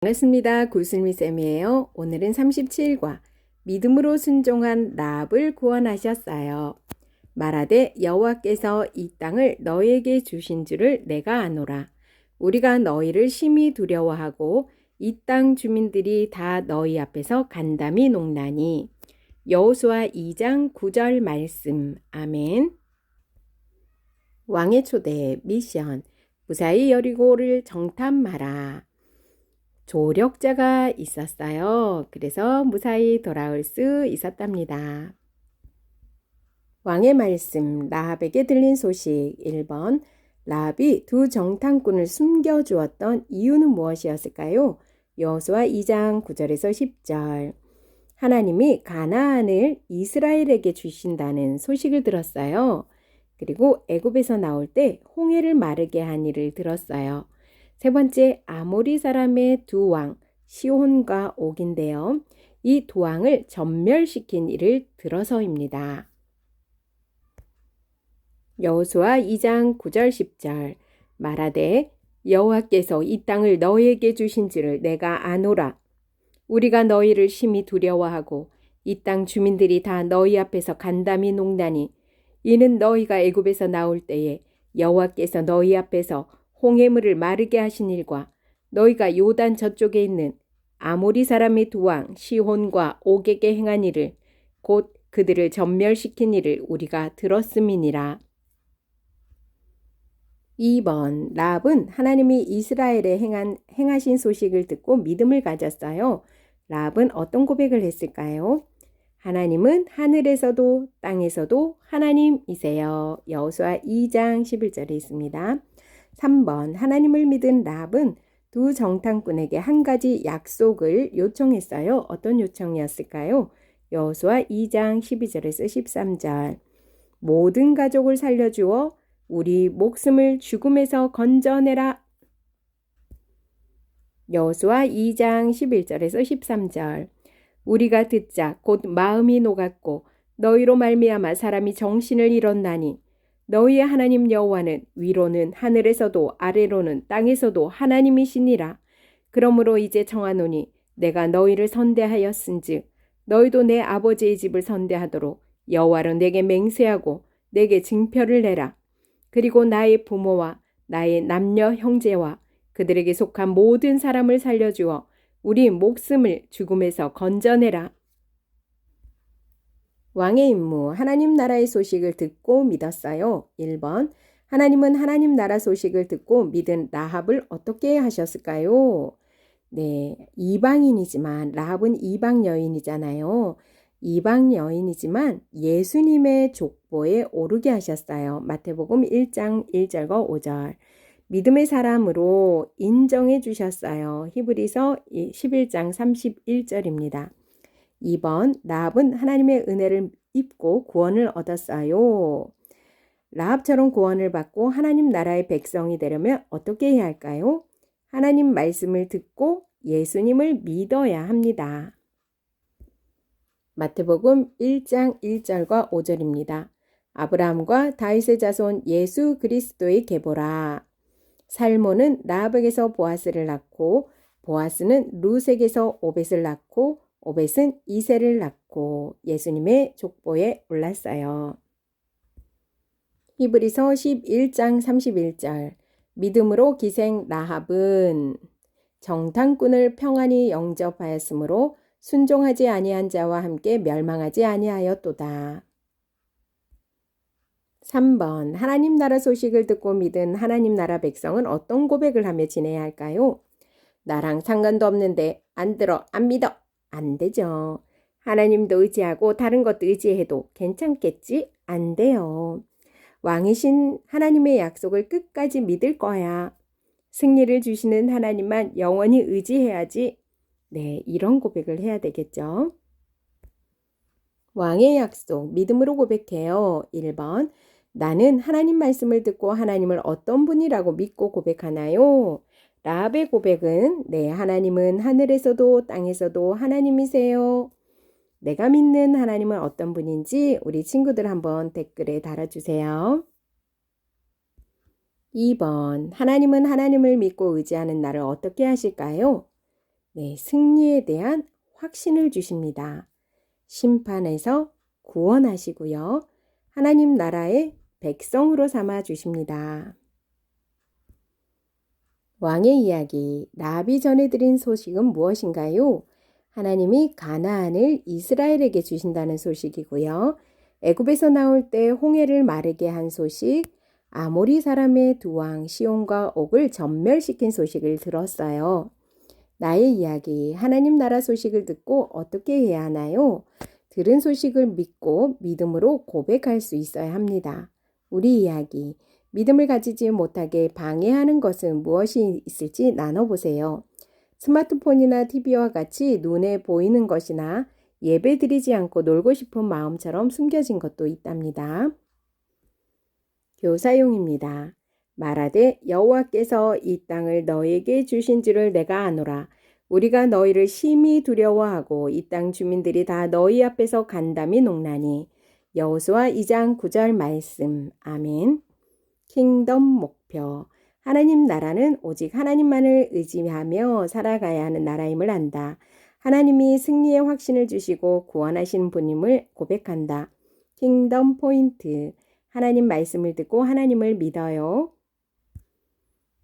반갑습니다. 구슬미쌤이에요. 오늘은 37과 믿음으로 순종한 라합을 구원하셨어요. 말하되 여호와께서 이 땅을 너희에게 주신 줄을 내가 아노라. 우리가 너희를 심히 두려워하고 이 땅 주민들이 다 너희 앞에서 간담이 녹나니. 여호수아 2장 9절 말씀. 아멘. 왕의 초대 미션. 무사히 여리고를 정탐하라. 조력자가 있었어요. 그래서 무사히 돌아올 수 있었답니다. 왕의 말씀, 라합에게 들린 소식 1번. 라합이 두 정탐꾼을 숨겨주었던 이유는 무엇이었을까요? 여호수아 2장 9절에서 10절. 하나님이 가나안을 이스라엘에게 주신다는 소식을 들었어요. 그리고 애굽에서 나올 때 홍해를 마르게 한 일을 들었어요. 세 번째, 아모리 사람의 두 왕, 시혼과 옥인데요. 이 두 왕을 전멸시킨 일을 들어서입니다. 여호수아 2장 9절 10절. 말하되 여호와께서 이 땅을 너희에게 주신 줄을 내가 아노라. 우리가 너희를 심히 두려워하고 이 땅 주민들이 다 너희 앞에서 간담이 녹나니 이는 너희가 애굽에서 나올 때에 여호와께서 너희 앞에서 홍해물을 마르게 하신 일과 너희가 요단 저쪽에 있는 아모리 사람의 두 왕 시혼과 옥에게 행한 일을 곧 그들을 전멸시킨 일을 우리가 들었음이니라. 2번. 라합은 하나님이 이스라엘에 행하신 소식을 듣고 믿음을 가졌어요. 라합은 어떤 고백을 했을까요? 하나님은 하늘에서도 땅에서도 하나님이세요. 여호수아 2장 11절에 있습니다. 3번. 하나님을 믿은 라합은 두 정탐꾼에게 한 가지 약속을 요청했어요. 어떤 요청이었을까요? 여호수아 2장 12절에서 13절. 모든 가족을 살려주어 우리 목숨을 죽음에서 건져내라. 여호수아 2장 11절에서 13절. 우리가 듣자 곧 마음이 녹았고 너희로 말미암아 사람이 정신을 잃었나니 너희의 하나님 여호와는 위로는 하늘에서도 아래로는 땅에서도 하나님이시니라. 그러므로 이제 청하노니 내가 너희를 선대하였은즉 너희도 내 아버지의 집을 선대하도록 여호와로 내게 맹세하고 내게 증표를 내라. 그리고 나의 부모와 나의 남녀 형제와 그들에게 속한 모든 사람을 살려주어 우리 목숨을 죽음에서 건져내라. 왕의 임무, 하나님 나라의 소식을 듣고 믿었어요. 1번. 하나님은 하나님 나라 소식을 듣고 믿은 라합을 어떻게 하셨을까요? 네, 이방인이지만 라합은 이방 여인이잖아요. 이방 여인이지만 예수님의 족보에 오르게 하셨어요. 마태복음 1장 1절과 5절. 믿음의 사람으로 인정해 주셨어요. 히브리서 11장 31절입니다. 2번. 라합은 하나님의 은혜를 입고 구원을 얻었어요. 라합처럼 구원을 받고 하나님 나라의 백성이 되려면 어떻게 해야 할까요? 하나님 말씀을 듣고 예수님을 믿어야 합니다. 마태복음 1장 1절과 5절입니다. 아브라함과 다윗의 자손 예수 그리스도의 계보라. 살몬은 라합에게서 보아스를 낳고 보아스는 룻에게서 오벳을 낳고 오벳은 이새를 낳고 예수님의 족보에 올랐어요. 히브리서 11장 31절. 믿음으로 기생 라합은 정탐꾼을 평안히 영접하였으므로 순종하지 아니한 자와 함께 멸망하지 아니하였도다. 3번. 하나님 나라 소식을 듣고 믿은 하나님 나라 백성은 어떤 고백을 하며 지내야 할까요? 나랑 상관도 없는데 안 들어, 안 믿어. 안 되죠. 하나님도 의지하고 다른 것도 의지해도 괜찮겠지? 안 돼요. 왕이신 하나님의 약속을 끝까지 믿을 거야. 승리를 주시는 하나님만 영원히 의지해야지. 네, 이런 고백을 해야 되겠죠. 왕의 약속, 믿음으로 고백해요. 1번. 나는 하나님 말씀을 듣고 하나님을 어떤 분이라고 믿고 고백하나요? 라합의 고백은 네, 하나님은 하늘에서도 땅에서도 하나님이세요. 내가 믿는 하나님은 어떤 분인지 우리 친구들 한번 댓글에 달아주세요. 2번. 하나님은 하나님을 믿고 의지하는 나를 어떻게 하실까요? 네, 승리에 대한 확신을 주십니다. 심판에서 구원하시고요. 하나님 나라의 백성으로 삼아 주십니다. 왕의 이야기, 라합이 전해드린 소식은 무엇인가요? 하나님이 가나안을 이스라엘에게 주신다는 소식이고요. 애굽에서 나올 때 홍해를 마르게 한 소식, 아모리 사람의 두 왕 시온과 옥을 전멸시킨 소식을 들었어요. 나의 이야기, 하나님 나라 소식을 듣고 어떻게 해야 하나요? 들은 소식을 믿고 믿음으로 고백할 수 있어야 합니다. 우리 이야기, 믿음을 가지지 못하게 방해하는 것은 무엇이 있을지 나눠보세요. 스마트폰이나 TV와 같이 눈에 보이는 것이나 예배 드리지 않고 놀고 싶은 마음처럼 숨겨진 것도 있답니다. 교사용입니다. 말하되 여호와께서 이 땅을 너희에게 주신 줄을 내가 아노라. 우리가 너희를 심히 두려워하고 이 땅 주민들이 다 너희 앞에서 간담이 녹나니. 여호수아 2장 9절 말씀. 아멘. 킹덤 목표. 하나님 나라는 오직 하나님만을 의지하며 살아가야 하는 나라임을 안다. 하나님이 승리의 확신을 주시고 구원하시는 분임을 고백한다. 킹덤 포인트. 하나님 말씀을 듣고 하나님을 믿어요.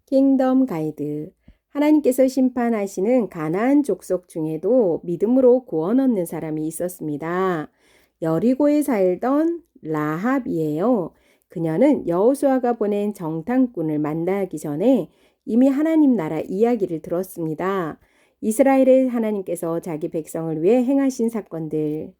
킹덤 가이드. 하나님께서 심판하시는 가나안 족속 중에도 믿음으로 구원 얻는 사람이 있었습니다. 여리고에 살던 라합이에요. 그녀는 여호수아가 보낸 정탐꾼을 만나기 전에 이미 하나님 나라 이야기를 들었습니다. 이스라엘의 하나님께서 자기 백성을 위해 행하신 사건들.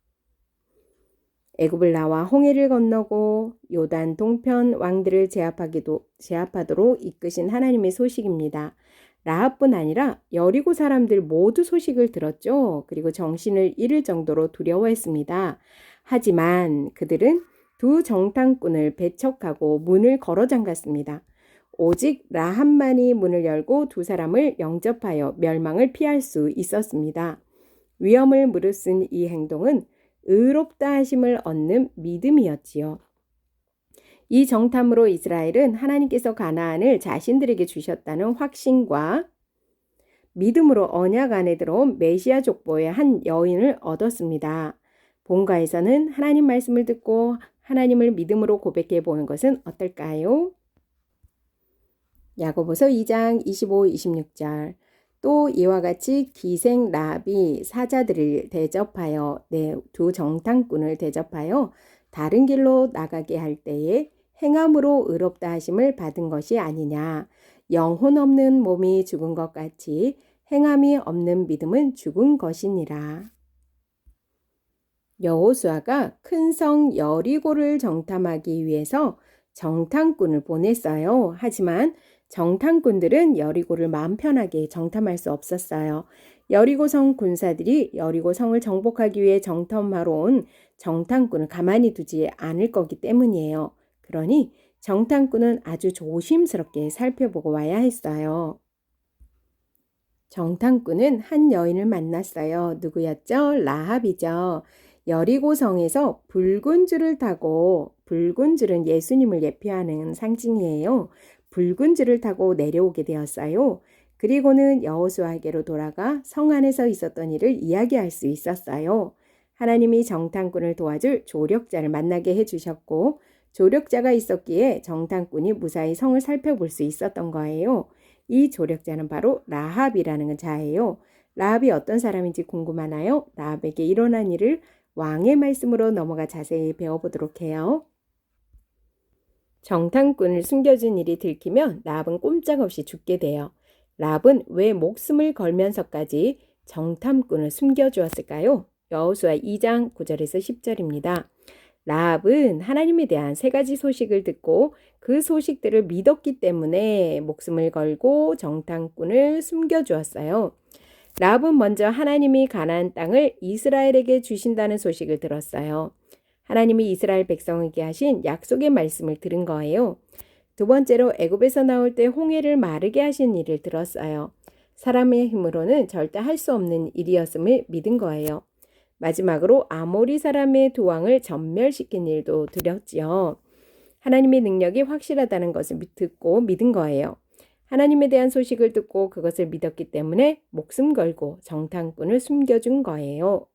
애굽을 나와 홍해를 건너고 요단 동편 왕들을 제압하도록 이끄신 하나님의 소식입니다. 라합뿐 아니라 여리고 사람들 모두 소식을 들었죠. 그리고 정신을 잃을 정도로 두려워했습니다. 하지만 그들은 두 정탐꾼을 배척하고 문을 걸어 잠갔습니다. 오직 라합만이 문을 열고 두 사람을 영접하여 멸망을 피할 수 있었습니다. 위험을 무릅쓴 이 행동은 의롭다 하심을 얻는 믿음이었지요. 이 정탐으로 이스라엘은 하나님께서 가나안을 자신들에게 주셨다는 확신과 믿음으로 언약 안에 들어온 메시아 족보의 한 여인을 얻었습니다. 본가에서는 하나님 말씀을 듣고 하나님을 믿음으로 고백해 보는 것은 어떨까요? 야고보서 2장 25, 26절. 또 이와 같이 기생 라합이 사자들을 대접하여 두 정탐꾼을 대접하여 다른 길로 나가게 할 때에 행함으로 의롭다 하심을 받은 것이 아니냐. 영혼 없는 몸이 죽은 것 같이 행함이 없는 믿음은 죽은 것이니라. 여호수아가 큰 성 여리고를 정탐하기 위해서 정탐꾼을 보냈어요. 하지만 정탐꾼들은 여리고를 마음 편하게 정탐할 수 없었어요. 여리고성 군사들이 여리고성을 정복하기 위해 정탐하러 온 정탐꾼을 가만히 두지 않을 거기 때문이에요. 그러니 정탐꾼은 아주 조심스럽게 살펴보고 와야 했어요. 정탐꾼은 한 여인을 만났어요. 누구였죠? 라합이죠. 여리고성에서 붉은 줄을 타고, 붉은 줄은 예수님을 예표하는 상징이에요. 붉은 줄을 타고 내려오게 되었어요. 그리고는 여호수아에게로 돌아가 성 안에서 있었던 일을 이야기할 수 있었어요. 하나님이 정탐꾼을 도와줄 조력자를 만나게 해주셨고 조력자가 있었기에 정탐꾼이 무사히 성을 살펴볼 수 있었던 거예요. 이 조력자는 바로 라합이라는 자예요. 라합이 어떤 사람인지 궁금하나요? 라합에게 일어난 일을 왕의 말씀으로 넘어가 자세히 배워보도록 해요. 정탐꾼을 숨겨준 일이 들키면 라합은 꼼짝없이 죽게 돼요. 라합은 왜 목숨을 걸면서까지 정탐꾼을 숨겨주었을까요? 여호수아 2장 9절에서 10절입니다. 라합은 하나님에 대한 세 가지 소식을 듣고 그 소식들을 믿었기 때문에 목숨을 걸고 정탐꾼을 숨겨주었어요. 라합은 먼저 하나님이 가나안 땅을 이스라엘에게 주신다는 소식을 들었어요. 하나님이 이스라엘 백성에게 하신 약속의 말씀을 들은 거예요. 두 번째로 애굽에서 나올 때 홍해를 마르게 하신 일을 들었어요. 사람의 힘으로는 절대 할 수 없는 일이었음을 믿은 거예요. 마지막으로 아모리 사람의 두 왕을 전멸시킨 일도 들었지요. 하나님의 능력이 확실하다는 것을 듣고 믿은 거예요. 하나님에 대한 소식을 듣고 그것을 믿었기 때문에 목숨 걸고 정탐꾼을 숨겨준 거예요.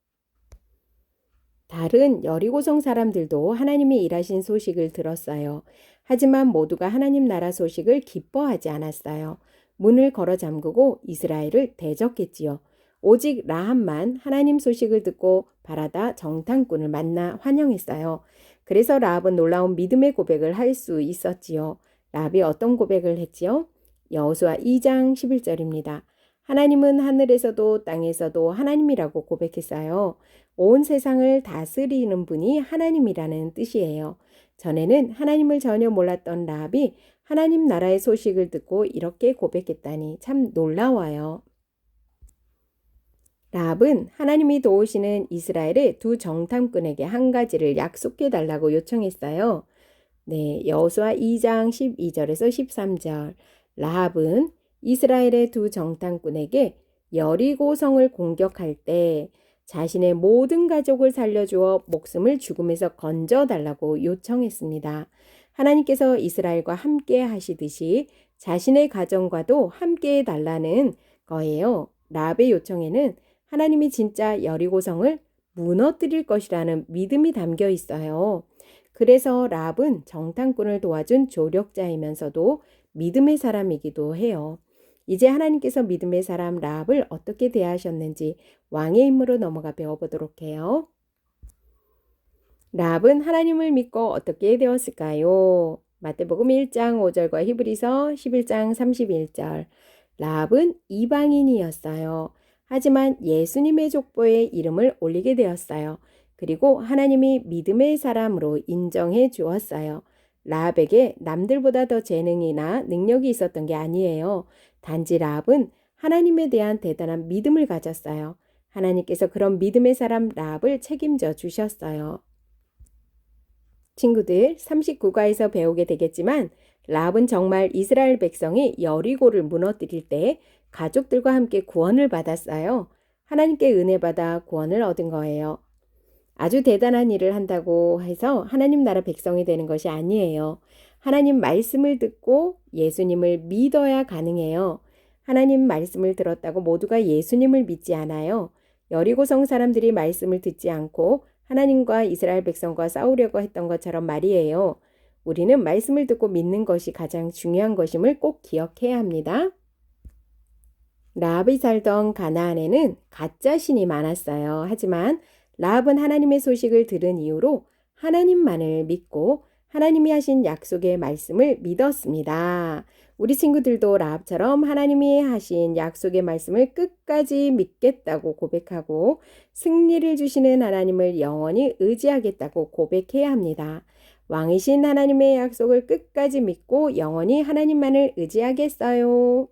다른 여리고성 사람들도 하나님이 일하신 소식을 들었어요. 하지만 모두가 하나님 나라 소식을 기뻐하지 않았어요. 문을 걸어 잠그고 이스라엘을 대적했지요. 오직 라합만 하나님 소식을 듣고 바라다 정탐꾼을 만나 환영했어요. 그래서 라합은 놀라운 믿음의 고백을 할 수 있었지요. 라합이 어떤 고백을 했지요? 여호수아 2장 11절입니다. 하나님은 하늘에서도 땅에서도 하나님이라고 고백했어요. 온 세상을 다스리는 분이 하나님이라는 뜻이에요. 전에는 하나님을 전혀 몰랐던 라합이 하나님 나라의 소식을 듣고 이렇게 고백했다니 참 놀라워요. 라합은 하나님이 도우시는 이스라엘의 두 정탐꾼에게 한 가지를 약속해 달라고 요청했어요. 네, 여호수아 2장 12절에서 13절. 라합은 이스라엘의 두 정탐꾼에게 여리고성을 공격할 때 자신의 모든 가족을 살려주어 목숨을 죽음에서 건져달라고 요청했습니다. 하나님께서 이스라엘과 함께 하시듯이 자신의 가정과도 함께 해달라는 거예요. 라합의 요청에는 하나님이 진짜 여리고성을 무너뜨릴 것이라는 믿음이 담겨 있어요. 그래서 라합은 정탐꾼을 도와준 조력자이면서도 믿음의 사람이기도 해요. 이제 하나님께서 믿음의 사람 라합을 어떻게 대하셨는지 왕의 임무로 넘어가 배워보도록 해요. 라합은 하나님을 믿고 어떻게 되었을까요? 마태복음 1장 5절과 히브리서 11장 31절. 라합은 이방인이었어요. 하지만 예수님의 족보에 이름을 올리게 되었어요. 그리고 하나님이 믿음의 사람으로 인정해 주었어요. 라합에게 남들보다 더 재능이나 능력이 있었던 게 아니에요. 단지 라합은 하나님에 대한 대단한 믿음을 가졌어요. 하나님께서 그런 믿음의 사람 라합을 책임져 주셨어요. 친구들, 39과에서 배우게 되겠지만 라합은 정말 이스라엘 백성이 여리고를 무너뜨릴 때 가족들과 함께 구원을 받았어요. 하나님께 은혜 받아 구원을 얻은 거예요. 아주 대단한 일을 한다고 해서 하나님 나라 백성이 되는 것이 아니에요. 하나님 말씀을 듣고 예수님을 믿어야 가능해요. 하나님 말씀을 들었다고 모두가 예수님을 믿지 않아요. 여리고성 사람들이 말씀을 듣지 않고 하나님과 이스라엘 백성과 싸우려고 했던 것처럼 말이에요. 우리는 말씀을 듣고 믿는 것이 가장 중요한 것임을 꼭 기억해야 합니다. 라합이 살던 가나안에는 가짜 신이 많았어요. 하지만 라합은 하나님의 소식을 들은 이후로 하나님만을 믿고 하나님이 하신 약속의 말씀을 믿었습니다. 우리 친구들도 라합처럼 하나님이 하신 약속의 말씀을 끝까지 믿겠다고 고백하고 승리를 주시는 하나님을 영원히 의지하겠다고 고백해야 합니다. 왕이신 하나님의 약속을 끝까지 믿고 영원히 하나님만을 의지하겠어요.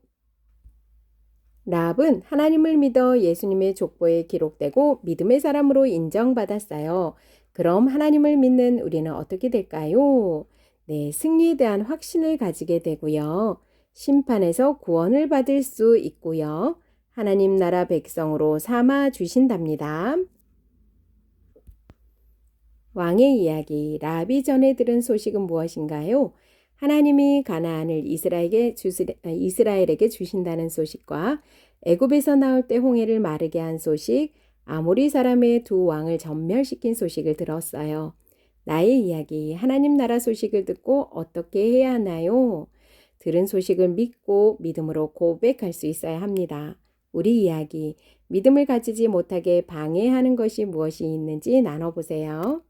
라합은 하나님을 믿어 예수님의 족보에 기록되고 믿음의 사람으로 인정받았어요. 그럼 하나님을 믿는 우리는 어떻게 될까요? 네, 승리에 대한 확신을 가지게 되고요. 심판에서 구원을 받을 수 있고요. 하나님 나라 백성으로 삼아 주신답니다. 왕의 이야기, 라합이 전해 들은 소식은 무엇인가요? 하나님이 가나안을 이스라엘에게 주신다는 소식과 애굽에서 나올 때 홍해를 마르게 한 소식, 아모리 사람의 두 왕을 전멸시킨 소식을 들었어요. 나의 이야기, 하나님 나라 소식을 듣고 어떻게 해야 하나요? 들은 소식을 믿고 믿음으로 고백할 수 있어야 합니다. 우리 이야기, 믿음을 가지지 못하게 방해하는 것이 무엇이 있는지 나눠보세요.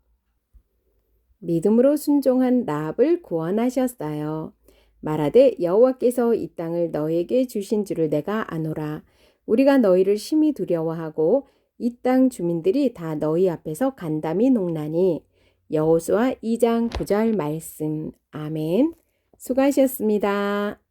믿음으로 순종한 라합을 구원하셨어요. 말하되 여호와께서 이 땅을 너에게 주신 줄을 내가 아노라. 우리가 너희를 심히 두려워하고 이 땅 주민들이 다 너희 앞에서 간담이 녹나니. 여호수아 2장 9절 말씀. 아멘. 수고하셨습니다.